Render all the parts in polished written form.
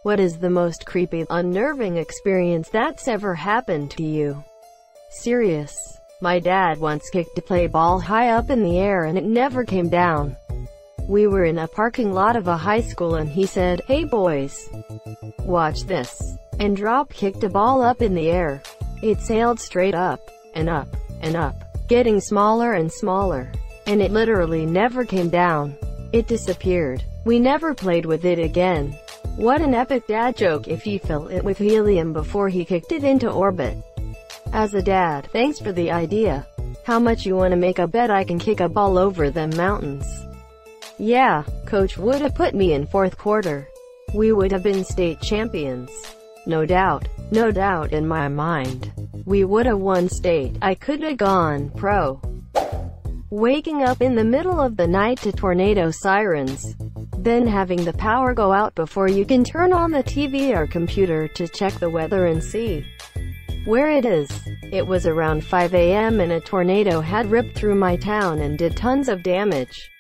What is the most creepy, unnerving experience that's ever happened to you? Serious. My dad once kicked a play ball high up in the air and it never came down. We were in a parking lot of a high school and he said, "Hey boys, watch this," and drop-kicked a ball up in the air. It sailed straight up, and up, and up, getting smaller and smaller, and it literally never came down. It disappeared. We never played with it again. What an epic dad joke if he filled it with helium before he kicked it into orbit. As a dad, thanks for the idea. How much you wanna make a bet I can kick a ball over them mountains? Yeah, coach would have put me in fourth quarter. We would have been state champions. No doubt in my mind. We would have won state. I could have gone pro. Waking up in the middle of the night to tornado sirens. Then having the power go out before you can turn on the TV or computer to check the weather and see where it is. It was around 5 a.m. and a tornado had ripped through my town and did tons of damage.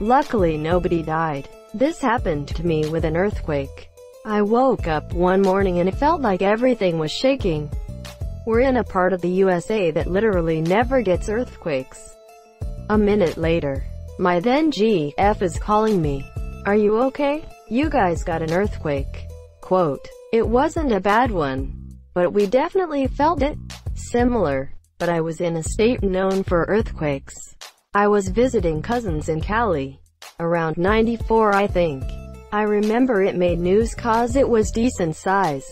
Luckily nobody died. This happened to me with an earthquake. I woke up one morning and it felt like everything was shaking. We're in a part of the USA that literally never gets earthquakes. A minute later, my then GF is calling me. "Are you okay? You guys got an earthquake." Quote, "It wasn't a bad one, but we definitely felt it." Similar, but I was in a state known for earthquakes. I was visiting cousins in Cali. Around 94 I think. I remember it made news cause it was decent size.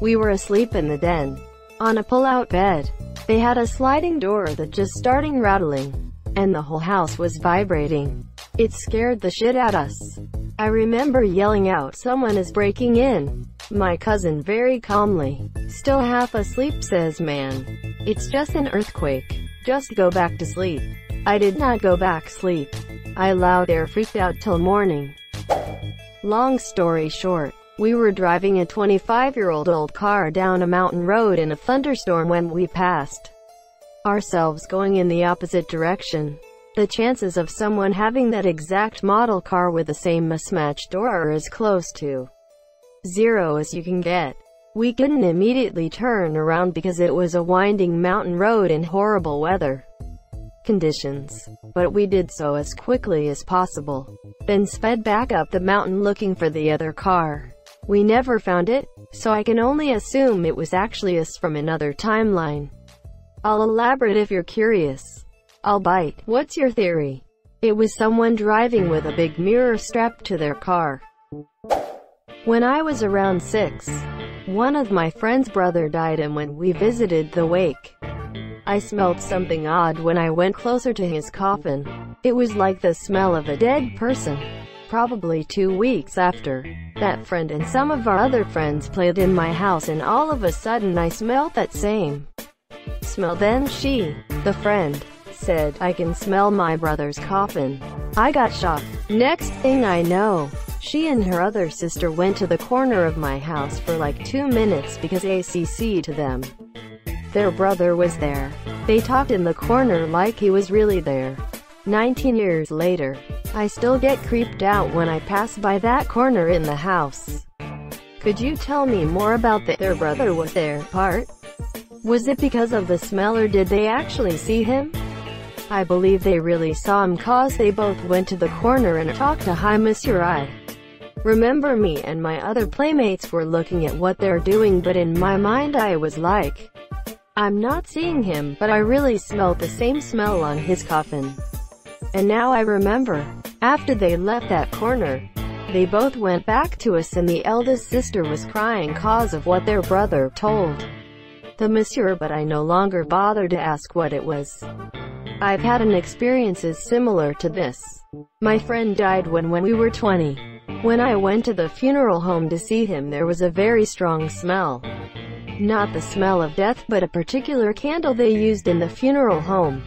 We were asleep in the den, on a pull-out bed. They had a sliding door that just started rattling, and the whole house was vibrating. It scared the shit out us. I remember yelling out, "Someone is breaking in." My cousin very calmly, still half asleep, says, "Man, it's just an earthquake. Just go back to sleep." I did not go back sleep. I lay there freaked out till morning. Long story short, we were driving a 25-year-old old car down a mountain road in a thunderstorm when we passed ourselves going in the opposite direction. The chances of someone having that exact model car with the same mismatched door are as close to zero as you can get. We couldn't immediately turn around because it was a winding mountain road in horrible weather conditions, but we did so as quickly as possible, then sped back up the mountain looking for the other car. We never found it, so I can only assume it was actually us from another timeline. I'll elaborate if you're curious. I'll bite. What's your theory? It was someone driving with a big mirror strapped to their car. When I was around 6, one of my friend's brother died, and when we visited the wake, I smelled something odd when I went closer to his coffin. It was like the smell of a dead person. Probably 2 weeks after, that friend and some of our other friends played in my house, and all of a sudden I smelled that same smell. Then she, the friend, said, "I can smell my brother's coffin." I got shocked. Next thing I know, she and her other sister went to the corner of my house for like 2 minutes because ACC to them. Their brother was there. They talked in the corner like he was really there. 19 years later, I still get creeped out when I pass by that corner in the house. Could you tell me more about their brother was there part? Was it because of the smell, or did they actually see him? I believe they really saw him, cause they both went to the corner and talked to "Hi Monsieur, I remember me and my other playmates were looking at what they're doing, but in my mind I was like, I'm not seeing him, but I really smelled the same smell on his coffin." And now I remember, after they left that corner, they both went back to us and the eldest sister was crying cause of what their brother told the monsieur, but I no longer bothered to ask what it was. I've had an experiences similar to this. My friend died when we were 20. When I went to the funeral home to see him, there was a very strong smell. Not the smell of death, but a particular candle they used in the funeral home.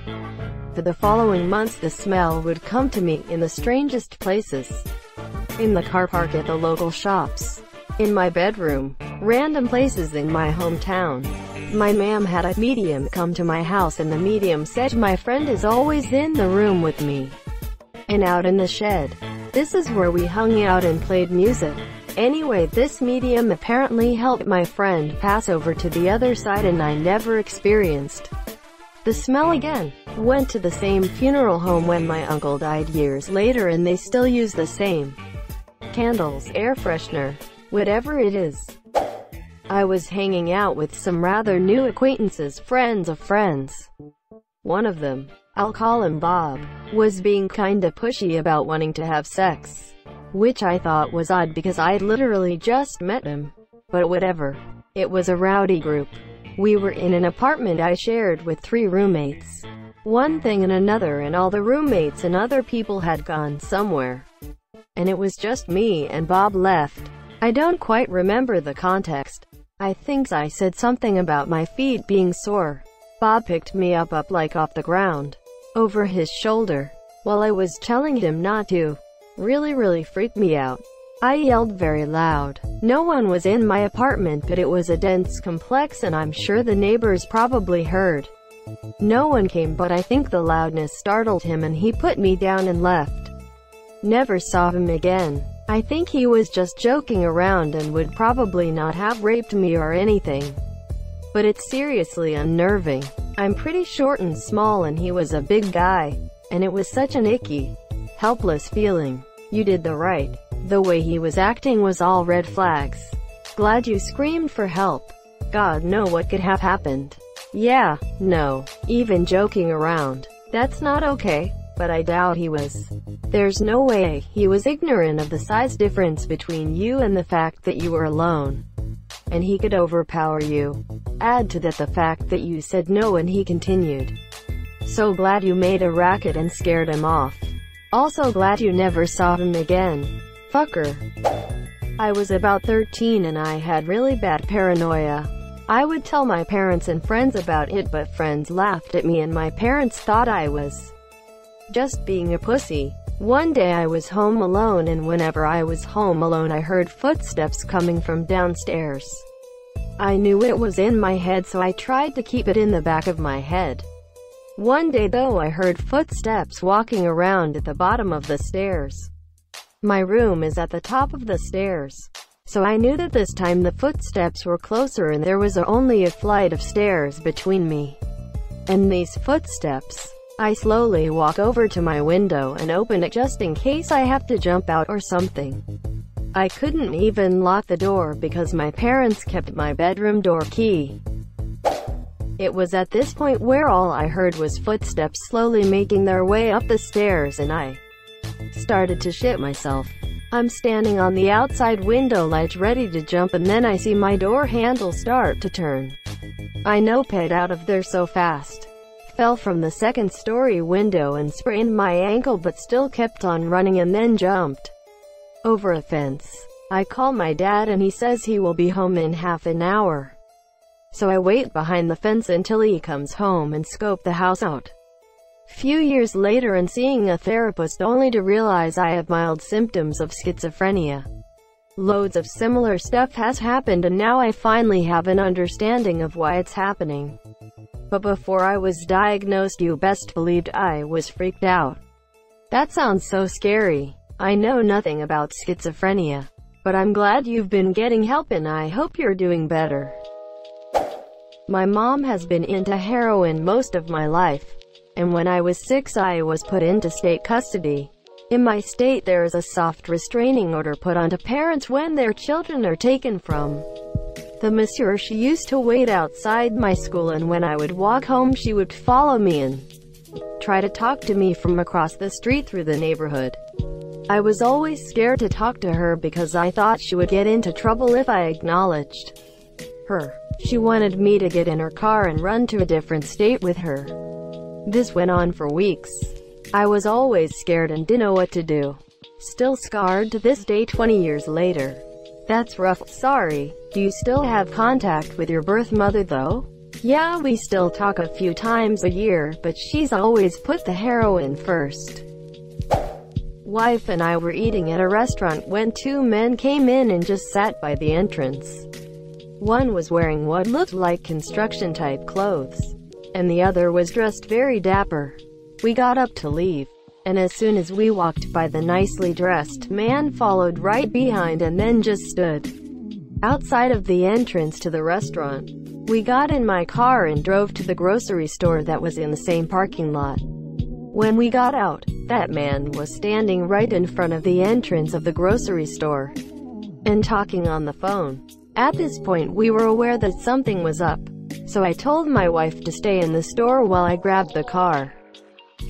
For the following months the smell would come to me in the strangest places. In the car park, at the local shops, in my bedroom, random places in my hometown. My mom had a medium come to my house, and the medium said my friend is always in the room with me and out in the shed. This is where we hung out and played music. Anyway, this medium apparently helped my friend pass over to the other side and I never experienced the smell again. Went to the same funeral home when my uncle died years later and they still use the same candles, air freshener, whatever it is. I was hanging out with some rather new acquaintances, friends of friends. One of them, I'll call him Bob, was being kinda pushy about wanting to have sex, which I thought was odd because I'd literally just met him. But whatever. It was a rowdy group. We were in an apartment I shared with 3 roommates. One thing and another, and all the roommates and other people had gone somewhere. And it was just me and Bob left. I don't quite remember the context. I think I said something about my feet being sore. Bob picked me up like off the ground, over his shoulder, while I was telling him not to. Really freaked me out. I yelled very loud. No one was in my apartment, but it was a dense complex and I'm sure the neighbors probably heard. No one came, but I think the loudness startled him and he put me down and left. Never saw him again. I think he was just joking around and would probably not have raped me or anything. But it's seriously unnerving. I'm pretty short and small and he was a big guy. And it was such an icky, helpless feeling. You did the right. The way he was acting was all red flags. Glad you screamed for help. God, know what could have happened. Yeah, no, even joking around. That's not okay, but I doubt he was. There's no way he was ignorant of the size difference between you and the fact that you were alone. And he could overpower you. Add to that the fact that you said no and he continued. So glad you made a racket and scared him off. Also glad you never saw him again. Fucker. I was about 13 and I had really bad paranoia. I would tell my parents and friends about it, but friends laughed at me and my parents thought I was just being a pussy. One day I was home alone and whenever I was home alone I heard footsteps coming from downstairs. I knew it was in my head so I tried to keep it in the back of my head. One day though I heard footsteps walking around at the bottom of the stairs. My room is at the top of the stairs. So I knew that this time the footsteps were closer and there was only a flight of stairs between me and these footsteps. I slowly walk over to my window and open it just in case I have to jump out or something. I couldn't even lock the door because my parents kept my bedroom door key. It was at this point where all I heard was footsteps slowly making their way up the stairs and I started to shit myself. I'm standing on the outside window ledge ready to jump and then I see my door handle start to turn. I no-ped out of there so fast. Fell from the second-story window and sprained my ankle but still kept on running and then jumped over a fence. I call my dad and he says he will be home in half an hour. So I wait behind the fence until he comes home and scope the house out. Few years later and seeing a therapist only to realize I have mild symptoms of schizophrenia. Loads of similar stuff has happened and now I finally have an understanding of why it's happening. But before I was diagnosed you best believed I was freaked out. That sounds so scary. I know nothing about schizophrenia. But I'm glad you've been getting help and I hope you're doing better. My mom has been into heroin most of my life. And when I was 6 I was put into state custody. In my state there is a soft restraining order put onto parents when their children are taken from the masseur. She used to wait outside my school and when I would walk home she would follow me and try to talk to me from across the street through the neighborhood. I was always scared to talk to her because I thought she would get into trouble if I acknowledged her. She wanted me to get in her car and run to a different state with her. This went on for weeks. I was always scared and didn't know what to do. Still scarred to this day 20 years later. That's rough. Sorry. Do you still have contact with your birth mother though? Yeah, we still talk a few times a year, but she's always put the heroin first. Wife and I were eating at a restaurant when 2 men came in and just sat by the entrance. One was wearing what looked like construction-type clothes, and the other was dressed very dapper. We got up to leave, and as soon as we walked by, the nicely dressed man followed right behind and then just stood outside of the entrance to the restaurant. We got in my car and drove to the grocery store that was in the same parking lot. When we got out, that man was standing right in front of the entrance of the grocery store and talking on the phone. At this point, we were aware that something was up, so I told my wife to stay in the store while I grabbed the car.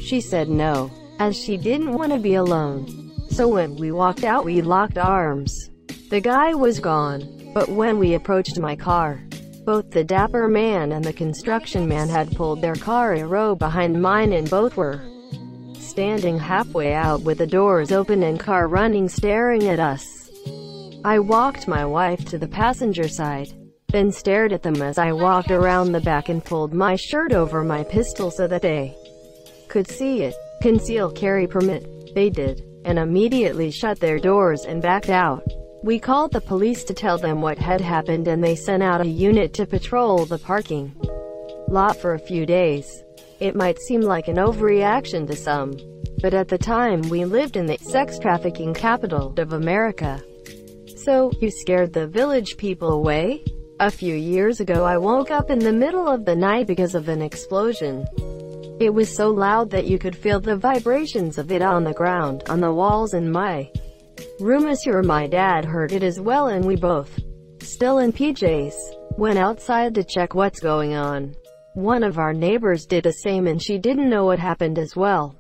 She said no, as she didn't want to be alone. So when we walked out, we locked arms. The guy was gone, but when we approached my car, both the dapper man and the construction man had pulled their car a row behind mine, and both were standing halfway out with the doors open and car running, staring at us. I walked my wife to the passenger side, then stared at them as I walked around the back and pulled my shirt over my pistol so that they could see it. Conceal carry permit. They did, and immediately shut their doors and backed out. We called the police to tell them what had happened, and they sent out a unit to patrol the parking lot for a few days. It might seem like an overreaction to some, but at the time we lived in the sex trafficking capital of America. So, you scared the village people away? A few years ago, I woke up in the middle of the night because of an explosion. It was so loud that you could feel the vibrations of it on the ground, on the walls in my room. My dad heard it as well, and we both, still in PJs, went outside to check what's going on. One of our neighbors did the same, and she didn't know what happened as well.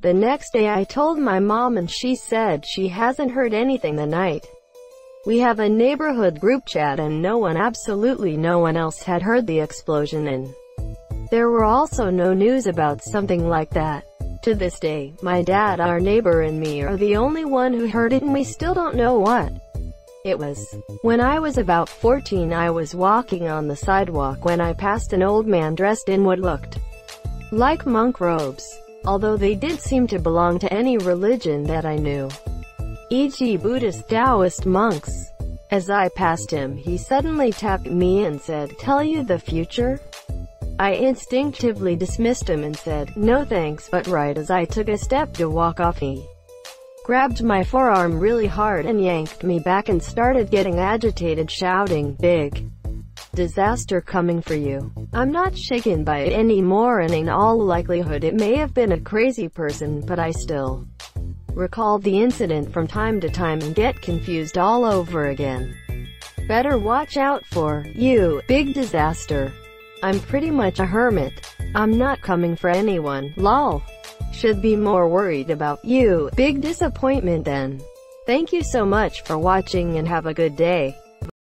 The next day I told my mom, and she said she hasn't heard anything the night. We have a neighborhood group chat, and absolutely no one else had heard the explosion, and there were also no news about something like that. To this day, my dad, our neighbor, and me are the only one who heard it, and we still don't know what it was. When I was about 14, I was walking on the sidewalk when I passed an old man dressed in what looked like monk robes, although they did seem to belong to any religion that I knew, e.g. Buddhist, Taoist monks. As I passed him, he suddenly tapped me and said, "Tell you the future?" I instinctively dismissed him and said, "No thanks," but right as I took a step to walk off, he grabbed my forearm really hard and yanked me back and started getting agitated, shouting, "Big disaster coming for you." I'm not shaken by it anymore, and in all likelihood it may have been a crazy person, but I still recall the incident from time to time and get confused all over again. Better watch out for you, big disaster. I'm pretty much a hermit. I'm not coming for anyone, lol. Should be more worried about you, big disappointment then. Thank you so much for watching and have a good day.